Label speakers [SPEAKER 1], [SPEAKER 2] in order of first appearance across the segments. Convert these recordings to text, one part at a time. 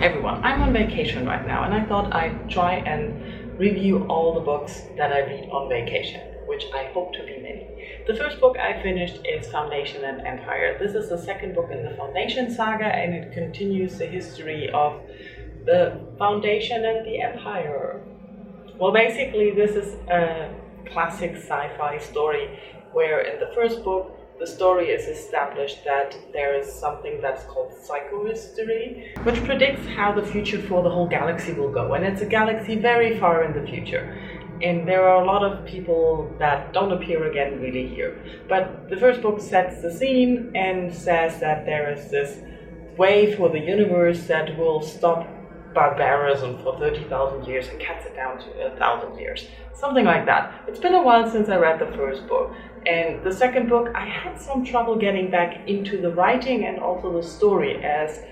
[SPEAKER 1] everyone, I'm on vacation right now, and I thought I'd try and review all the books that I read on vacation, which I hope to be many. The first book I finished is Foundation and Empire. This is the second book in the Foundation saga, and it continues the history of the Foundation and the Empire. Well, basically this is a classic sci-fi story where in the first book the story is established that there is something that's called psychohistory, which predicts how the future for the whole galaxy will go. And it's a galaxy very far in the future. And there are a lot of people that don't appear again really here. But the first book sets the scene and says that there is this way for the universe that will stop barbarism for 30,000 years and cuts it down to 1,000 years. Something like that. It's been a while since I read the first book. And the second book, I had some trouble getting back into the writing and also the story, as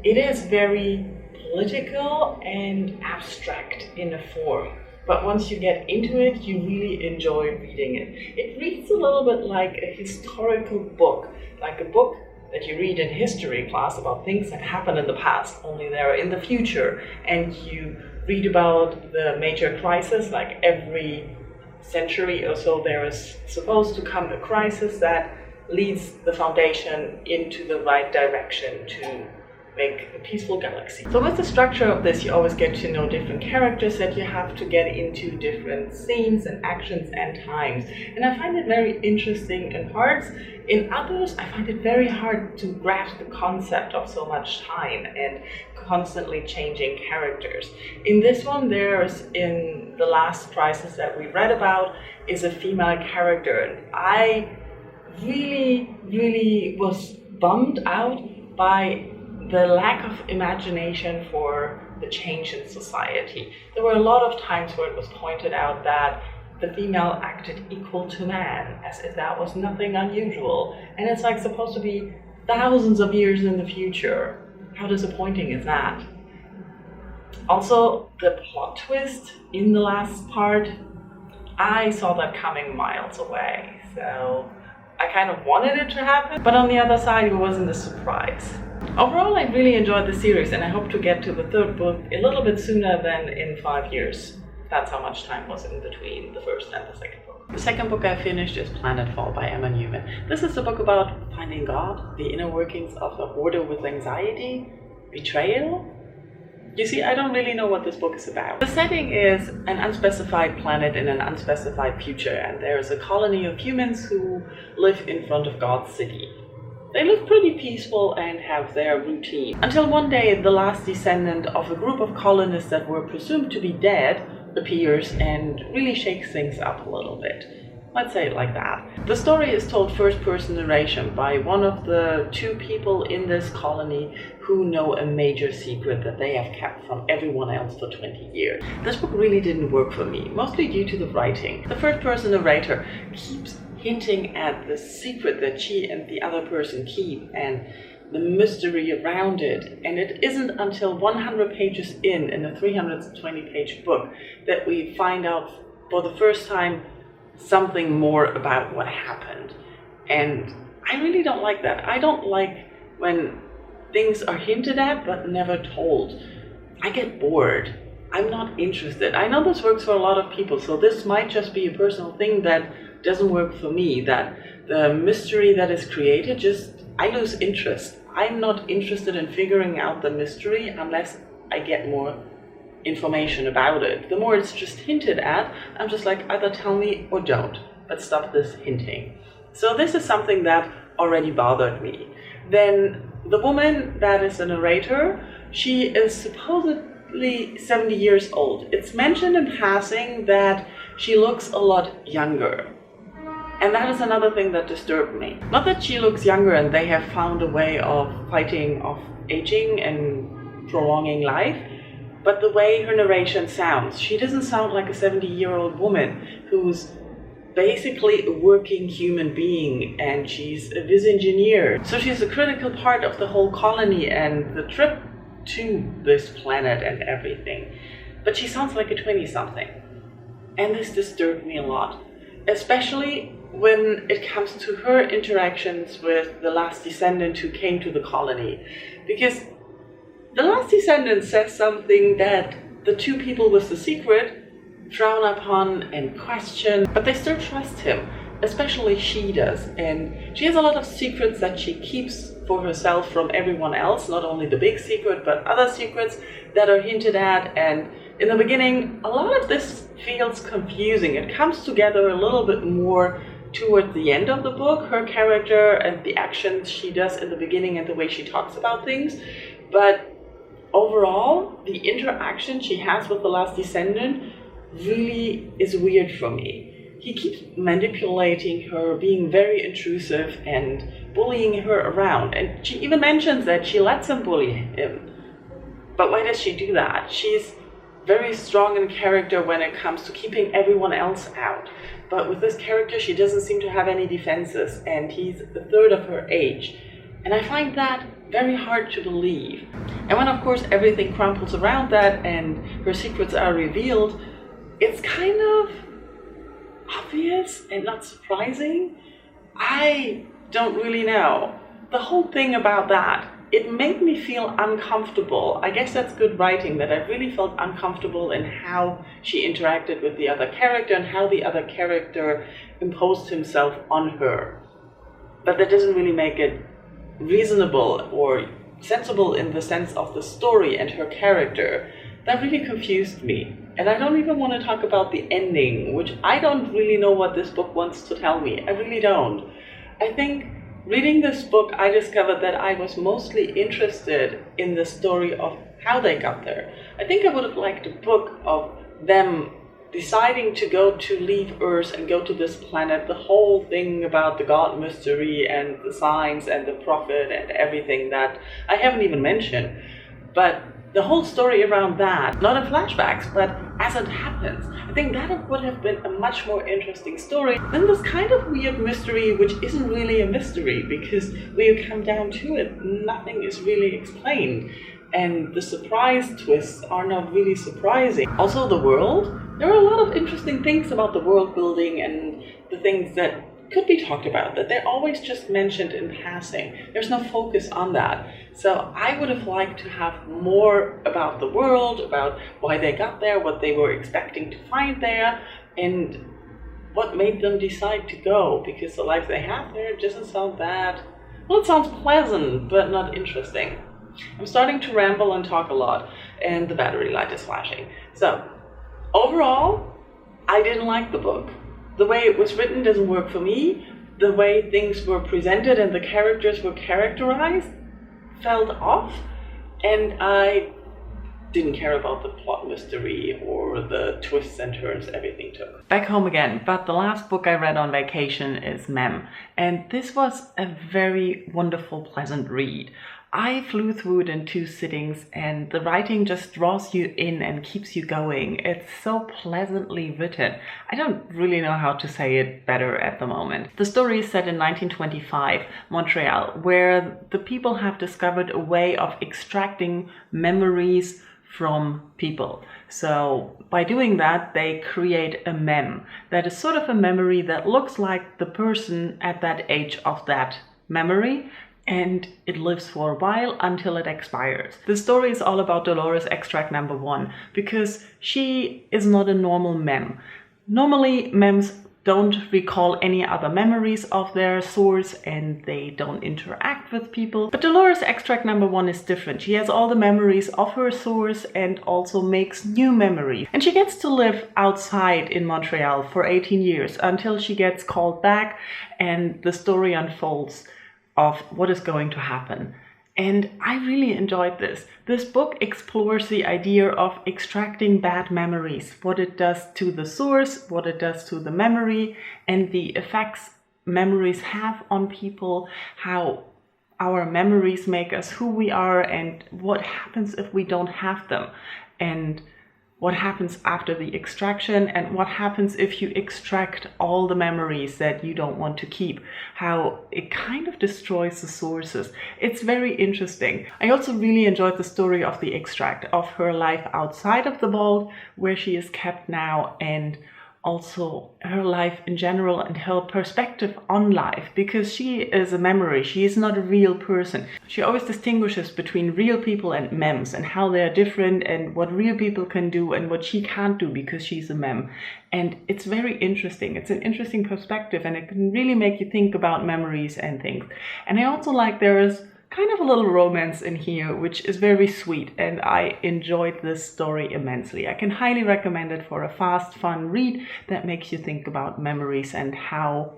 [SPEAKER 1] it is very political and abstract in a form. But once you get into it, you really enjoy reading it. It reads a little bit like a historical book, like a book that you read in history class about things that happened in the past, only they're in the future. And you read about the major crisis, like every century or so there is supposed to come a crisis that leads the Foundation into the right direction to make a peaceful galaxy. So with the structure of this, you always get to know different characters that you have to get into different scenes and actions and times. And I find it very interesting in parts. In others, I find it very hard to grasp the concept of so much time and constantly changing characters. In this one, there's, in the last crisis that we read about, is a female character. And I really was bummed out by the lack of imagination for the change in society. There were a lot of times where it was pointed out that the female acted equal to man, as if that was nothing unusual. And it's like supposed to be thousands of years in the future. How disappointing is that? Also, the plot twist in the last part, I saw that coming miles away. So I kind of wanted it to happen, but on the other side, it wasn't a surprise. Overall, I really enjoyed the series, and I hope to get to the third book a little bit sooner than in 5 years. That's how much time was in between the first and the second book. The second book I finished is Planetfall by Newman. This is a book about finding God, the inner workings of a hoarder with anxiety, betrayal. You see, I don't really know what this book is about. The setting is an unspecified planet in an unspecified future, and there is a colony of humans who live in front of God's city. They live pretty peaceful and have their routine. Until one day, the last descendant of a group of colonists that were presumed to be dead appears and really shakes things up a little bit. Let's say it like that. The story is told first-person narration by one of the two people in this colony who know a major secret that they have kept from everyone else for 20 years. This book really didn't work for me, mostly due to the writing. The first-person narrator keeps hinting at the secret that she and the other person keep and the mystery around it. And it isn't until 100 pages in a 320-page book that we find out for the first time something more about what happened. And I really don't like that. I don't like when things are hinted at but never told. I get bored. I'm not interested. I know this works for a lot of people, so this might just be a personal thing that doesn't work for me, that the mystery that is created, I lose interest. I'm not interested in figuring out the mystery unless I get more information about it. The more it's just hinted at, I'm just like, either tell me or don't, but stop this hinting. So this is something that already bothered me. Then the woman that is the narrator, she is supposedly 70 years old. It's mentioned in passing that she looks a lot younger. And that is another thing that disturbed me. Not that she looks younger and they have found a way of fighting off aging and prolonging life, but the way her narration sounds. She doesn't sound like a 70-year-old woman who's basically a working human being, and she's a viz engineer. So she's a critical part of the whole colony and the trip to this planet and everything. But she sounds like a 20-something. And this disturbed me a lot. Especially when it comes to her interactions with the last descendant who came to the colony. Because The Last Descendant says something that the two people with the secret frown upon and question, but they still trust him. Especially she does, and she has a lot of secrets that she keeps for herself from everyone else, not only the big secret, but other secrets that are hinted at. And in the beginning, a lot of this feels confusing. It comes together a little bit more toward the end of the book, her character and the actions she does in the beginning and the way she talks about things. But overall, the interaction she has with the Last Descendant really is weird for me. He keeps manipulating her, being very intrusive and bullying her around. And she even mentions that she lets him bully him. But why does she do that? She's very strong in character when it comes to keeping everyone else out. But with this character, she doesn't seem to have any defenses, and he's a third of her age. And I find that very hard to believe. And when, of course, everything crumples around that and her secrets are revealed, it's kind of obvious and not surprising. I don't really know. The whole thing about that, it made me feel uncomfortable. I guess that's good writing, that I really felt uncomfortable in how she interacted with the other character and how the other character imposed himself on her. But that doesn't really make it reasonable or sensible in the sense of the story and her character. That really confused me. And I don't even want to talk about the ending, which I don't really know what this book wants to tell me. I really don't. I think reading this book, I discovered that I was mostly interested in the story of how they got there. I think I would have liked a book of them deciding to leave Earth and go to this planet, the whole thing about the God mystery and the signs and the prophet and everything that I haven't even mentioned. But the whole story around that, not in flashbacks, but as it happens, I think that would have been a much more interesting story than this kind of weird mystery, which isn't really a mystery, because when you come down to it, nothing is really explained. And the surprise twists are not really surprising. Also, the world, there are a lot of interesting things about the world building and the things that could be talked about, that they're always just mentioned in passing. There's no focus on that. So I would have liked to have more about the world, about why they got there, what they were expecting to find there, and what made them decide to go, because the life they have there doesn't sound that, well, it sounds pleasant, but not interesting. I'm starting to ramble and talk a lot, and the battery light is flashing. So, overall, I didn't like the book. The way it was written doesn't work for me. The way things were presented and the characters were characterized felt off, and I didn't care about the plot mystery or the twists and turns everything took. Back home again, but the last book I read on vacation is Mem, and this was a very wonderful, pleasant read. I flew through it in 2 sittings, and the writing just draws you in and keeps you going. It's so pleasantly written. I don't really know how to say it better at the moment. The story is set in 1925, Montreal, where the people have discovered a way of extracting memories from people. So by doing that, they create a mem that is sort of a memory that looks like the person at that age of that memory, and it lives for a while until it expires. The story is all about Dolores Extract number 1, because she is not a normal mem. Normally, mems don't recall any other memories of their source, and they don't interact with people. But Dolores Extract number 1 is different. She has all the memories of her source and also makes new memories. And she gets to live outside in Montreal for 18 years until she gets called back, and the story unfolds of what is going to happen. And I really enjoyed this. This book explores the idea of extracting bad memories, what it does to the source, what it does to the memory, and the effects memories have on people, how our memories make us who we are, and what happens if we don't have them, and what happens after the extraction, and what happens if you extract all the memories that you don't want to keep, how it kind of destroys the sources. It's very interesting. I also really enjoyed the story of the extract, of her life outside of the vault, where she is kept now, and also her life in general and her perspective on life, because she is a memory. She is not a real person. She always distinguishes between real people and memes and how they are different and what real people can do and what she can't do because she's a mem. And it's very interesting. It's an interesting perspective, and it can really make you think about memories and things. And I also like there is kind of a little romance in here, which is very sweet, and I enjoyed this story immensely. I can highly recommend it for a fast, fun read that makes you think about memories and how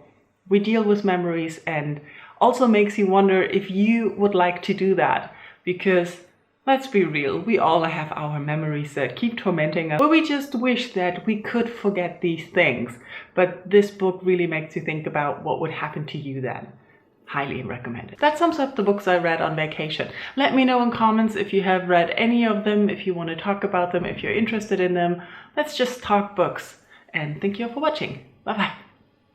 [SPEAKER 1] we deal with memories, and also makes you wonder if you would like to do that, because let's be real, we all have our memories that keep tormenting us, but we just wish that we could forget these things. But this book really makes you think about what would happen to you then. Highly recommended. That sums up the books I read on vacation. Let me know in comments if you have read any of them, if you want to talk about them, if you're interested in them. Let's just talk books. And thank you all for watching. Bye bye.